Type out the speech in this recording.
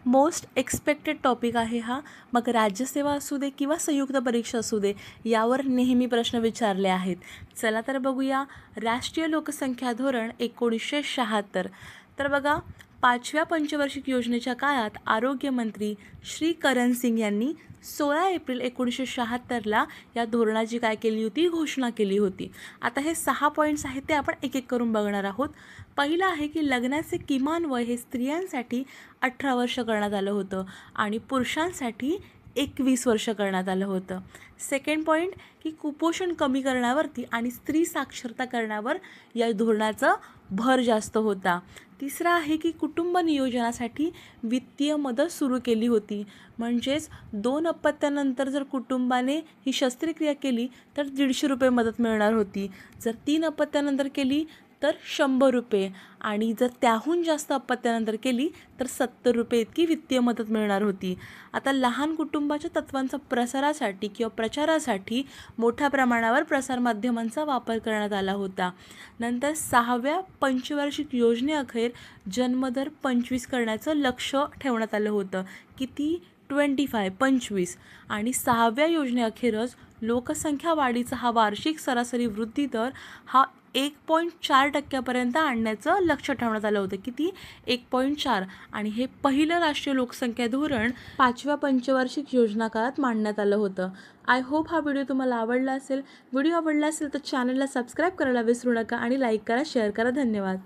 Most expected topic आहे हा. मग राज्यसेवा असू दे किंवा संयुक्त परीक्षा असू दे, यावर नेहमी प्रश्न विचारले आहेत. चला तर बघूया. राष्ट्रीय लोकसंख्या धोरण 1976. तर बघा, 5व्या पंचवार्षिक योजनेच्या काळात आरोग्यमंत्री श्री करण सिंग यांनी 16 एप्रिल 1976ला या धोरणाची काय केली होती, घोषणा केली होती. आता हे 6 पॉईंट्स आहेत ते आपण एक एक करून बघणार आहोत. पहिलं आहे की लग्नाचे किमान वय हे स्त्रियांसाठी 18 वर्ष करण्यात आलं होतं आणि पुरुषांसाठी 21 वर्ष करण्यात आलं होतं. सेकंड पॉईंट की कुपोषण कमी करण्यावरती आणि स्त्री साक्षरता करण्यावर या धोरणाचा भर जास्त होता. तिसरा आहे की कुटुंब नियोजनासाठी वित्तीय मदत सुरू केली होती. म्हणजेच 2 अपत्यानंतर जर कुटुंबाने ही शस्त्रक्रिया केली तर 150 रुपये मदत मिळणार होती. जर 3 अपत्यानंतर केली तर 100 रुपये आणि जर त्याहून जास्त अपत्यानंतर केली तर 70 रुपये इतकी वित्तीय मदत मिळणार होती. आता लहान कुटुंबाच्या तत्त्वांचा प्रसारासाठी किंवा प्रचारासाठी मोठ्या प्रमाणावर प्रसारमाध्यमांचा वापर करण्यात आला होता. नंतर 6व्या पंचवार्षिक योजनेअखेर जन्मदर 25 करण्याचं लक्ष ठेवण्यात आलं होतं. किती? 25 आणि 6व्या योजनेअखेरच लोकसंख्या वाढीचा हा वार्षिक सरासरी वृद्धी दर हा 1.4% आणण्याचं लक्ष ठेवण्यात आलं होतं. किती? 1.4. आणि हे पहिलं राष्ट्रीय लोकसंख्या धोरण 5व्या पंचवार्षिक योजना काळात मांडण्यात आलं होतं. आय होप हा व्हिडिओ तुम्हाला आवडला असेल. व्हिडिओ आवडला असेल तर चॅनलला सबस्क्राईब करायला विसरू नका आणि लाईक करा, शेअर करा. धन्यवाद.